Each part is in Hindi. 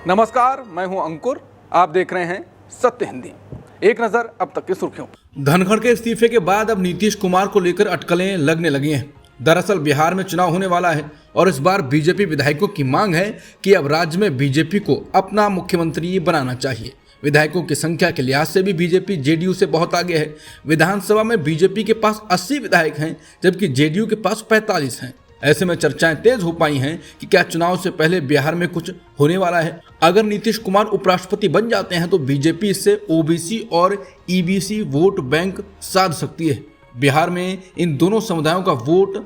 नमस्कार, मैं हूं अंकुर। आप देख रहे हैं सत्य हिंदी। एक नजर अब तक की सुर्खियों। धनखड़ के इस्तीफे के बाद अब नीतीश कुमार को लेकर अटकलें लगने लगी हैं। दरअसल बिहार में चुनाव होने वाला है और इस बार बीजेपी विधायकों की मांग है कि अब राज्य में बीजेपी को अपना मुख्यमंत्री बनाना चाहिए। विधायकों की संख्या के लिहाज से भी बीजेपी जेडीयू से बहुत आगे है। विधानसभा में बीजेपी के पास 80 विधायक हैं, जबकि जेडीयू के पास 45 हैं। ऐसे में चर्चाएं तेज हो पाई हैं कि क्या चुनाव से पहले बिहार में कुछ होने वाला है। अगर नीतीश कुमार उपराष्ट्रपति बन जाते हैं तो बीजेपी इससे ओबीसी और ईबीसी वोट बैंक साध सकती है। बिहार में इन दोनों समुदायों का वोट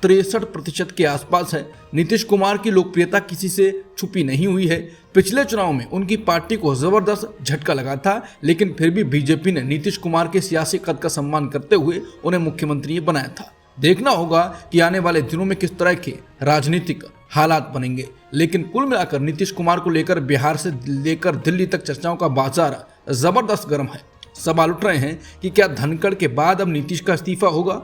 63% के आसपास है। नीतीश कुमार की लोकप्रियता किसी से छुपी नहीं हुई है। पिछले चुनाव में उनकी पार्टी को जबरदस्त झटका लगा था, लेकिन फिर भी बीजेपी ने नीतीश कुमार के सियासी कद का सम्मान करते हुए उन्हें मुख्यमंत्री बनाया था। देखना होगा कि आने वाले दिनों में किस तरह के राजनीतिक हालात बनेंगे। लेकिन कुल मिलाकर नीतीश कुमार को लेकर बिहार से लेकर दिल्ली तक चर्चाओं का बाजार जबरदस्त गर्म है। सवाल उठ रहे हैं कि क्या धनखड़ के बाद अब नीतीश का इस्तीफा होगा।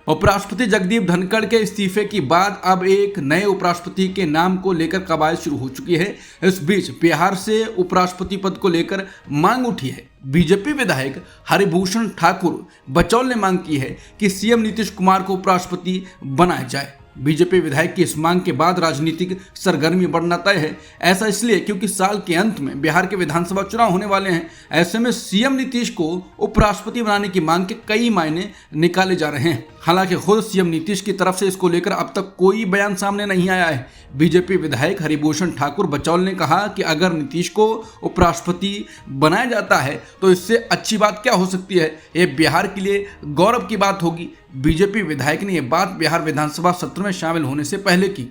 उपराष्ट्रपति जगदीप धनखड़ के इस्तीफे के बाद अब एक नए उपराष्ट्रपति के नाम को लेकर कवायद शुरू हो चुकी है। इस बीच बिहार से उपराष्ट्रपति पद को लेकर मांग उठी है। बीजेपी विधायक हरिभूषण ठाकुर बचौल ने मांग की है कि सीएम नीतीश कुमार को उपराष्ट्रपति बनाया जाए। बीजेपी विधायक की इस मांग के बाद राजनीतिक सरगर्मी बढ़ना तय है। ऐसा इसलिए क्योंकि साल के अंत में बिहार के विधानसभा चुनाव होने वाले हैं। ऐसे में सीएम नीतीश को उपराष्ट्रपति बनाने की मांग के कई मायने निकाले जा रहे हैं। हालांकि खुद सीएम नीतीश की तरफ से इसको लेकर अब तक कोई बयान सामने नहीं आया है। बीजेपी विधायक हरिभूषण ठाकुर बचौल ने कहा कि अगर नीतीश को उपराष्ट्रपति बनाया जाता है तो इससे अच्छी बात क्या हो सकती है। ये बिहार के लिए गौरव की बात होगी। बीजेपी विधायक ने यह बात बिहार विधानसभा सत्र में शामिल होने से पहले की।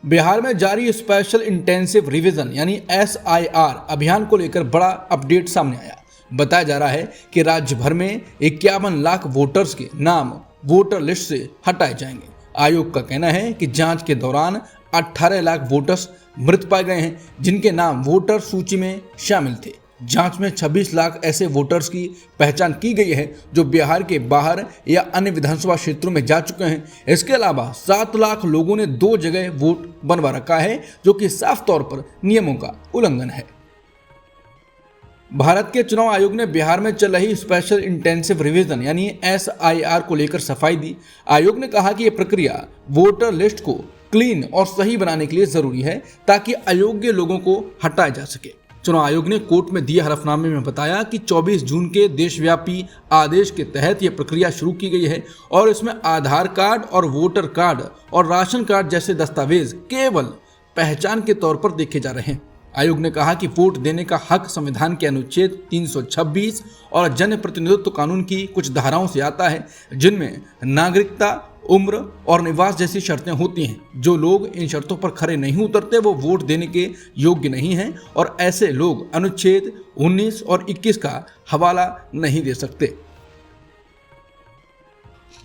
बिहार में जारी स्पेशल इंटेंसिव रिवीजन यानी SIR अभियान को लेकर बड़ा अपडेट सामने आया। बताया जा रहा है कि राज्य भर में 51 लाख वोटर्स के नाम वोटर लिस्ट से हटाए जाएंगे। आयोग का कहना है कि जांच के दौरान 18 लाख वोटर्स मृत पाए गए हैं, जिनके नाम वोटर सूची में शामिल थे। जांच में 26 लाख ऐसे वोटर्स की पहचान की गई है जो बिहार के बाहर या अन्य विधानसभा क्षेत्रों में जा चुके हैं। इसके अलावा 7 लाख लोगों ने 2 जगह वोट बनवा रखा है, जो कि साफ तौर पर नियमों का उल्लंघन है। भारत के चुनाव आयोग ने बिहार में चल रही स्पेशल इंटेंसिव रिवीजन यानी SIR को लेकर सफाई दी। आयोग ने कहा कि यह प्रक्रिया वोटर लिस्ट को क्लीन और सही बनाने के लिए जरूरी है ताकि अयोग्य लोगों को हटाया जा सके। चुनाव आयोग ने कोर्ट में दिए हलफनामे में बताया कि 24 जून के देशव्यापी आदेश के तहत यह प्रक्रिया शुरू की गई है और इसमें आधार कार्ड और वोटर कार्ड और राशन कार्ड जैसे दस्तावेज केवल पहचान के तौर पर देखे जा रहे हैं। आयोग ने कहा कि वोट देने का हक संविधान के अनुच्छेद 326 और जन प्रतिनिधित्व कानून की कुछ धाराओं से आता है, जिनमें नागरिकता, उम्र और निवास जैसी शर्तें होती हैं। जो लोग इन शर्तों पर खरे नहीं उतरते वो वोट देने के योग्य नहीं हैं और ऐसे लोग अनुच्छेद 19 और 21 का हवाला नहीं दे सकते।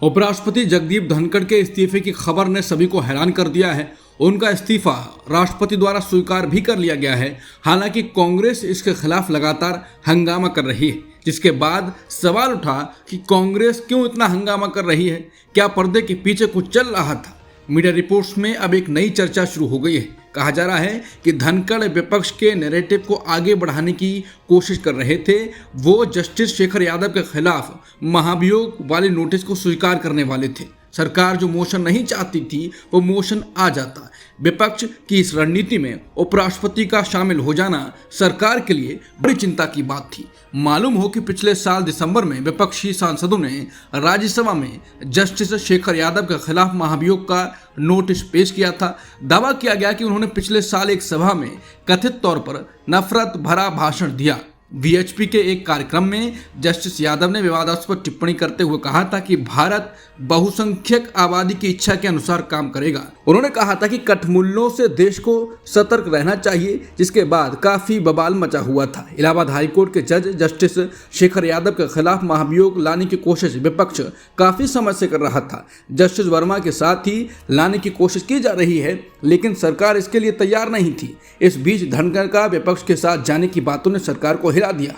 उपराष्ट्रपति जगदीप धनखड़ के इस्तीफे की खबर ने सभी को हैरान कर दिया है। उनका इस्तीफा राष्ट्रपति द्वारा स्वीकार भी कर लिया गया है। हालांकि कांग्रेस इसके खिलाफ लगातार हंगामा कर रही है, जिसके बाद सवाल उठा कि कांग्रेस क्यों इतना हंगामा कर रही है। क्या पर्दे के पीछे कुछ चल रहा था। मीडिया रिपोर्ट्स में अब एक नई चर्चा शुरू हो गई है। कहा जा रहा है कि धनखड़ विपक्ष के नैरेटिव को आगे बढ़ाने की कोशिश कर रहे थे। वो जस्टिस शेखर यादव के खिलाफ महाभियोग वाले नोटिस को स्वीकार करने वाले थे। सरकार जो मोशन नहीं चाहती थी वो मोशन आ जाता। विपक्ष की इस रणनीति में उपराष्ट्रपति का शामिल हो जाना सरकार के लिए बड़ी चिंता की बात थी। मालूम हो कि पिछले साल दिसंबर में विपक्षी सांसदों ने राज्यसभा में जस्टिस शेखर यादव के खिलाफ महाभियोग का नोटिस पेश किया था। दावा किया गया कि उन्होंने पिछले साल एक सभा में कथित तौर पर नफरत भरा भाषण दिया। वीएचपी के एक कार्यक्रम में जस्टिस यादव ने विवादास्पद टिप्पणी करते हुए कहा था कि भारत बहुसंख्यक आबादी की इच्छा के अनुसार काम करेगा। उन्होंने कहा था कि कठमुल्लों से देश को सतर्क रहना चाहिए, जिसके बाद काफी बवाल मचा हुआ था। इलाहाबाद हाईकोर्ट के जज जस्टिस शेखर यादव के खिलाफ महाभियोग लाने की कोशिश विपक्ष काफी समय से कर रहा था। जस्टिस वर्मा के साथ ही लाने की कोशिश की जा रही है, लेकिन सरकार इसके लिए तैयार नहीं थी। इस बीच धनखड़ का विपक्ष के साथ जाने की बातों ने सरकार को हिला दिया।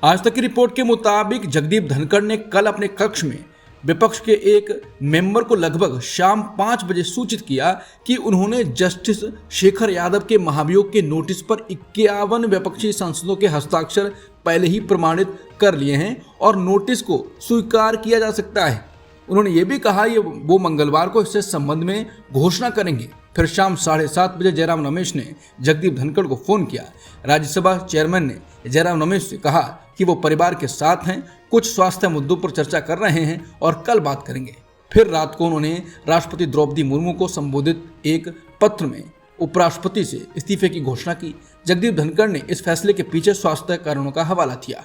आज तक की रिपोर्ट के मुताबिक जगदीप धनखड़ ने कल अपने कक्ष में विपक्ष के एक मेंबर को लगभग शाम 5 बजे सूचित किया कि उन्होंने जस्टिस शेखर यादव के महाभियोग के नोटिस पर 51 विपक्षी सांसदों के हस्ताक्षर पहले ही प्रमाणित कर लिए हैं और नोटिस को स्वीकार किया जा सकता है। उन्होंने ये भी कहा ये वो मंगलवार को इससे संबंध में घोषणा करेंगे। फिर शाम 7:30 बजे जयराम रमेश ने जगदीप धनखड़ को फोन किया। राज्यसभा चेयरमैन ने जयराम रमेश से कहा कि वो परिवार के साथ हैं, कुछ स्वास्थ्य मुद्दों पर चर्चा कर रहे हैं और कल बात करेंगे। फिर रात को उन्होंने राष्ट्रपति द्रौपदी मुर्मू को संबोधित एक पत्र में उपराष्ट्रपति से इस्तीफे की घोषणा की। जगदीप धनखड़ ने इस फैसले के पीछे स्वास्थ्य कारणों का हवाला दिया।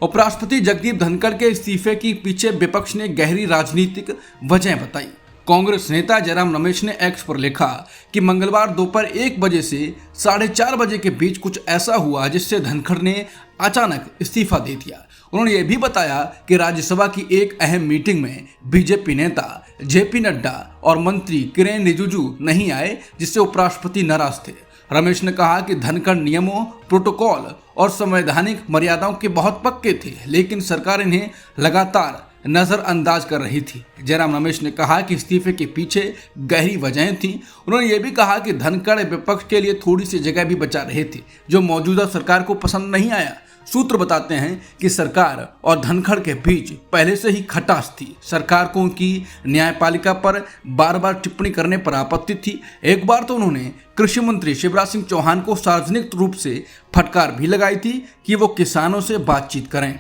उपराष्ट्रपति जगदीप धनखड़ के इस्तीफे के पीछे विपक्ष ने गहरी राजनीतिक वजह बताई। कांग्रेस नेता जयराम रमेश ने एक्स पर लिखा कि मंगलवार दोपहर 1 बजे से 4:30 बजे के बीच कुछ ऐसा हुआ जिससे धनखड़ ने अचानक इस्तीफा दे दिया। उन्होंने ये भी बताया कि राज्यसभा की एक अहम मीटिंग में बीजेपी नेता जेपी नड्डा और मंत्री किरेन रिजिजू नहीं आए, जिससे उपराष्ट्रपति नाराज थे। रमेश ने कहा कि धनखड़ नियमों, प्रोटोकॉल और संवैधानिक मर्यादाओं के बहुत पक्के थे, लेकिन सरकार इन्हें लगातार नजरअंदाज कर रही थी। जयराम रमेश ने कहा कि इस्तीफे के पीछे गहरी वजहें थीं। उन्होंने ये भी कहा कि धनखड़ विपक्ष के लिए थोड़ी सी जगह भी बचा रहे थे, जो मौजूदा सरकार को पसंद नहीं आया। सूत्र बताते हैं कि सरकार और धनखड़ के बीच पहले से ही खटास थी। सरकार को उनकी न्यायपालिका पर बार बार टिप्पणी करने पर आपत्ति थी। एक बार तो उन्होंने कृषि मंत्री शिवराज सिंह चौहान को सार्वजनिक रूप से फटकार भी लगाई थी कि वो किसानों से बातचीत करें।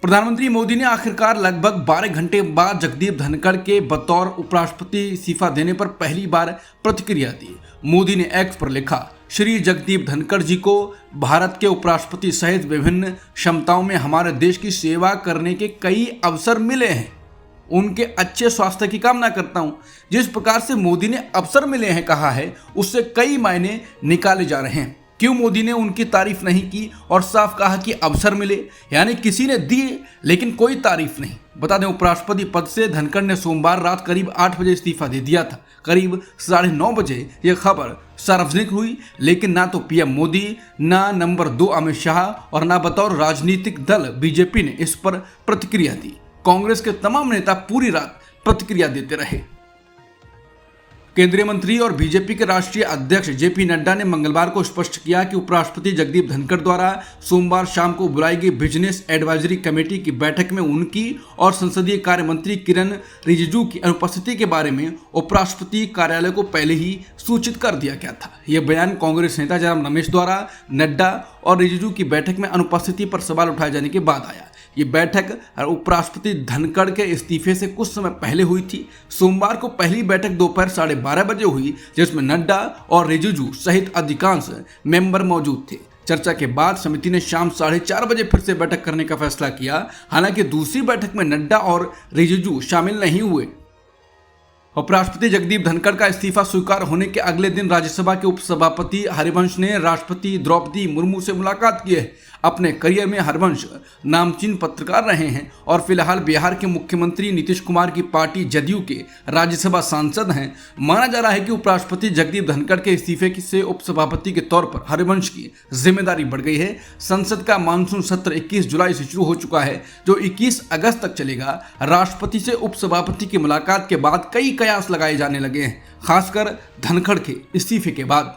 प्रधानमंत्री मोदी ने आखिरकार लगभग 12 घंटे बाद जगदीप धनखड़ के बतौर उपराष्ट्रपति इस्तीफा देने पर पहली बार प्रतिक्रिया दी। मोदी ने एक्स पर लिखा, श्री जगदीप धनखड़ जी को भारत के उपराष्ट्रपति सहित विभिन्न क्षमताओं में हमारे देश की सेवा करने के कई अवसर मिले हैं। उनके अच्छे स्वास्थ्य की कामना करता हूं। जिस प्रकार से मोदी ने अवसर मिले हैं कहा है, उससे कई मायने निकाले जा रहे हैं। क्यों मोदी ने उनकी तारीफ नहीं की और साफ कहा कि अवसर मिले, यानी किसी ने दिए लेकिन कोई तारीफ नहीं। बता दें, उपराष्ट्रपति पद से धनखड़ ने सोमवार रात करीब 8 बजे इस्तीफा दे दिया था। करीब 9:30 बजे यह खबर सार्वजनिक हुई, लेकिन ना तो पीएम मोदी, ना नंबर 2 अमित शाह और ना बतौर राजनीतिक दल बीजेपी ने इस पर प्रतिक्रिया दी। कांग्रेस के तमाम नेता पूरी रात प्रतिक्रिया देते रहे। केंद्रीय मंत्री और बीजेपी के राष्ट्रीय अध्यक्ष जेपी नड्डा ने मंगलवार को स्पष्ट किया कि उपराष्ट्रपति जगदीप धनखड़ द्वारा सोमवार शाम को बुलाई गई बिजनेस एडवाइजरी कमेटी की बैठक में उनकी और संसदीय कार्य मंत्री किरेन रिजिजू की अनुपस्थिति के बारे में उपराष्ट्रपति कार्यालय को पहले ही सूचित कर दिया गया था। यह बयान कांग्रेस नेता जयराम रमेश द्वारा नड्डा और रिजिजू की बैठक में अनुपस्थिति पर सवाल उठाए जाने के बाद आया। ये बैठक उपराष्ट्रपति धनखड़ के इस्तीफे से कुछ समय पहले हुई थी। सोमवार को पहली बैठक दोपहर 12:30 बजे हुई, जिसमें नड्डा और रिजिजू सहित अधिकांश मेंबर मौजूद थे। चर्चा के बाद समिति ने शाम 4:30 बजे फिर से बैठक करने का फैसला किया। हालांकि दूसरी बैठक में नड्डा और रिजिजू शामिल नहीं हुए। उपराष्ट्रपति जगदीप धनखड़ का इस्तीफा स्वीकार होने के अगले दिन राज्यसभा के उपसभापति हरिवंश ने राष्ट्रपति द्रौपदी मुर्मू से मुलाकात की है। अपने करियर में हरिवंश नामचीन पत्रकार रहे हैं और फिलहाल बिहार के मुख्यमंत्री नीतीश कुमार की पार्टी जदयू के राज्यसभा सांसद हैं। माना जा रहा है कि उपराष्ट्रपति जगदीप धनखड़ के इस्तीफे से उपसभापति के तौर पर हरिवंश की जिम्मेदारी बढ़ गई है। संसद का मानसून सत्र 21 जुलाई से शुरू हो चुका है, जो 21 अगस्त तक चलेगा। राष्ट्रपति से उपसभापति की मुलाकात के बाद कई कयास लगाए जाने लगे हैं, खासकर धनखड़ के इस्तीफे के बाद।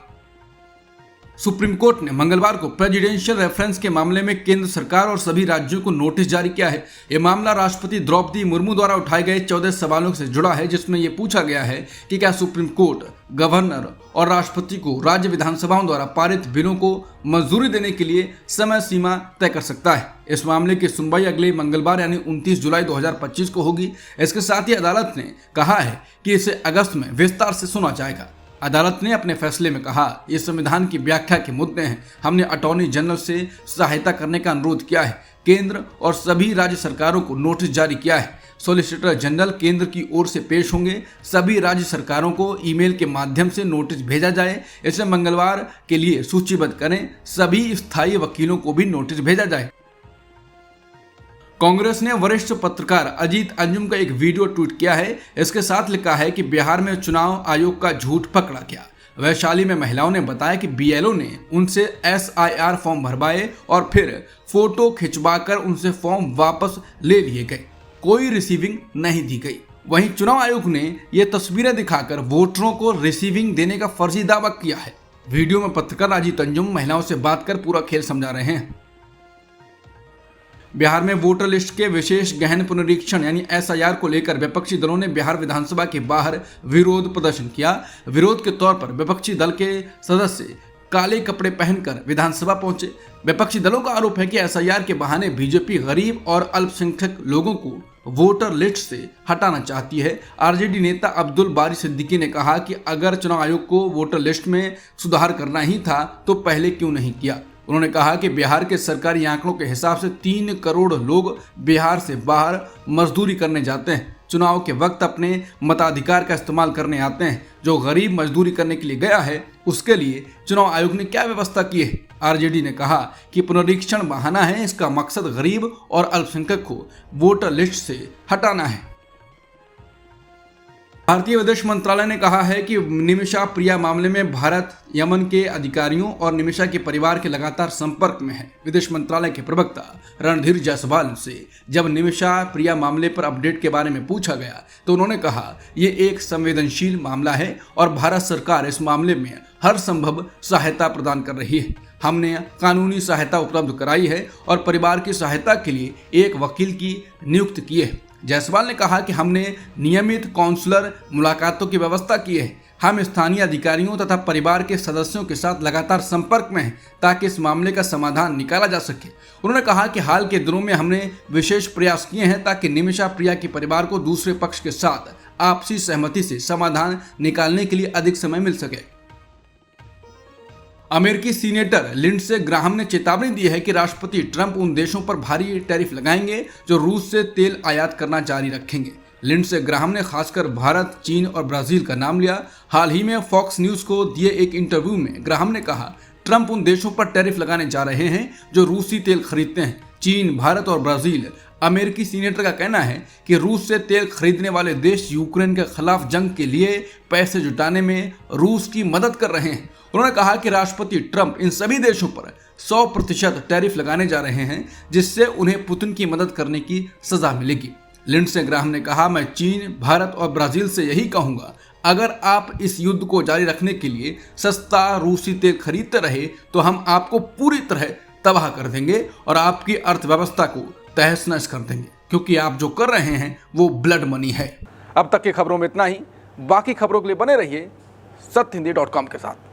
सुप्रीम कोर्ट ने मंगलवार को प्रेसिडेंशियल रेफरेंस के मामले में केंद्र सरकार और सभी राज्यों को नोटिस जारी किया है। यह मामला राष्ट्रपति द्रौपदी मुर्मू द्वारा उठाए गए 14 सवालों से जुड़ा है, जिसमें यह पूछा गया है कि क्या सुप्रीम कोर्ट गवर्नर और राष्ट्रपति को राज्य विधानसभाओं द्वारा पारित बिलों को मंजूरी देने के लिए समय सीमा तय कर सकता है। इस मामले की सुनवाई अगले मंगलवार यानी 29 जुलाई 2025 को होगी। इसके साथ ही अदालत ने कहा है कि इसे अगस्त में विस्तार से सुना जाएगा। अदालत ने अपने फैसले में कहा, ये संविधान की व्याख्या के मुद्दे हैं। हमने अटॉर्नी जनरल से सहायता करने का अनुरोध किया है। केंद्र और सभी राज्य सरकारों को नोटिस जारी किया है। सॉलिसिटर जनरल केंद्र की ओर से पेश होंगे। सभी राज्य सरकारों को ईमेल के माध्यम से नोटिस भेजा जाए। इसे मंगलवार के लिए सूचीबद्ध करें। सभी स्थायी वकीलों को भी नोटिस भेजा जाए। कांग्रेस ने वरिष्ठ पत्रकार अजीत अंजुम का एक वीडियो ट्वीट किया है। इसके साथ लिखा है कि बिहार में चुनाव आयोग का झूठ पकड़ा गया। वैशाली में महिलाओं ने बताया कि बीएलओ ने उनसे SIR फॉर्म भरवाए और फिर फोटो खिंचवाकर उनसे फॉर्म वापस ले लिए गए। कोई रिसीविंग नहीं दी गई। वहीं चुनाव आयोग ने ये तस्वीरें दिखाकर वोटरों को रिसीविंग देने का फर्जी दावा किया है। वीडियो में पत्रकार राजीव तंजुम महिलाओं से बात कर पूरा खेल समझा रहे हैं। बिहार में वोटर लिस्ट के विशेष गहन पुनरीक्षण यानी SIR को लेकर विपक्षी दलों ने बिहार विधानसभा के बाहर विरोध प्रदर्शन किया। विरोध के तौर पर विपक्षी दल के सदस्य काले कपड़े पहनकर विधानसभा पहुंचे। विपक्षी दलों का आरोप है कि SIR के बहाने बीजेपी गरीब और अल्पसंख्यक लोगों को वोटर लिस्ट से हटाना चाहती है। आरजेडी नेता अब्दुल बारी सिद्दीकी ने कहा कि अगर चुनाव आयोग को वोटर लिस्ट में सुधार करना ही था तो पहले क्यों नहीं किया। उन्होंने कहा कि बिहार के सरकारी आंकड़ों के हिसाब से 3 करोड़ लोग बिहार से बाहर मजदूरी करने जाते हैं। चुनाव के वक्त अपने मताधिकार का इस्तेमाल करने आते हैं। जो गरीब मजदूरी करने के लिए गया है उसके लिए चुनाव आयोग ने क्या व्यवस्था की है। आरजेडी ने कहा कि पुनरीक्षण बहाना है, इसका मकसद गरीब और अल्पसंख्यक को वोटर लिस्ट से हटाना है। भारतीय विदेश मंत्रालय ने कहा है कि निमिषा प्रिया मामले में भारत यमन के अधिकारियों और निमिषा के परिवार के लगातार संपर्क में है। विदेश मंत्रालय के प्रवक्ता रणधीर जायसवाल से जब निमिषा प्रिया मामले पर अपडेट के बारे में पूछा गया तो उन्होंने कहा ये एक संवेदनशील मामला है और भारत सरकार इस मामले में हर संभव सहायता प्रदान कर रही है। हमने कानूनी सहायता उपलब्ध कराई है और परिवार की सहायता के लिए एक वकील की नियुक्ति की है। जायसवाल ने कहा कि हमने नियमित काउंसलर मुलाकातों की व्यवस्था की है। हम स्थानीय अधिकारियों तथा परिवार के सदस्यों के साथ लगातार संपर्क में हैं ताकि इस मामले का समाधान निकाला जा सके। उन्होंने कहा कि हाल के दिनों में हमने विशेष प्रयास किए हैं ताकि निमिषा प्रिया के परिवार को दूसरे पक्ष के साथ आपसी सहमति से समाधान निकालने के लिए अधिक समय मिल सके। अमेरिकी सीनेटर लिंडसे ग्राहम ने चेतावनी दी है कि राष्ट्रपति ट्रंप उन देशों पर भारी टैरिफ लगाएंगे जो रूस से तेल आयात करना जारी रखेंगे। लिंडसे ग्राहम ने खासकर भारत, चीन और ब्राजील का नाम लिया। हाल ही में फॉक्स न्यूज को दिए एक इंटरव्यू में ग्राहम ने कहा ट्रंप उन देशों पर टैरिफ लगाने जा रहे हैं जो रूसी तेल खरीदते हैं। चीन, भारत और ब्राजील। अमेरिकी सीनेटर का कहना है कि रूस से तेल खरीदने वाले देश यूक्रेन के खिलाफ जंग के लिए पैसे जुटाने में रूस की मदद कर रहे हैं। उन्होंने कहा कि राष्ट्रपति ट्रंप इन सभी देशों पर 100% टैरिफ लगाने जा रहे हैं जिससे उन्हें पुतिन की मदद करने की सजा मिलेगी। लिंडसे ग्राहम ने कहा मैं चीन, भारत और ब्राजील से यही कहूंगा, अगर आप इस युद्ध को जारी रखने के लिए सस्ता रूसी तेल खरीदते रहे तो हम आपको पूरी तरह तबाह कर देंगे और आपकी अर्थव्यवस्था को तहस नहस कर देंगे, क्योंकि आप जो कर रहे हैं वो ब्लड मनी है। अब तक की खबरों में इतना ही। बाकी खबरों के लिए बने रहिए सत्यहिंदी.com के साथ।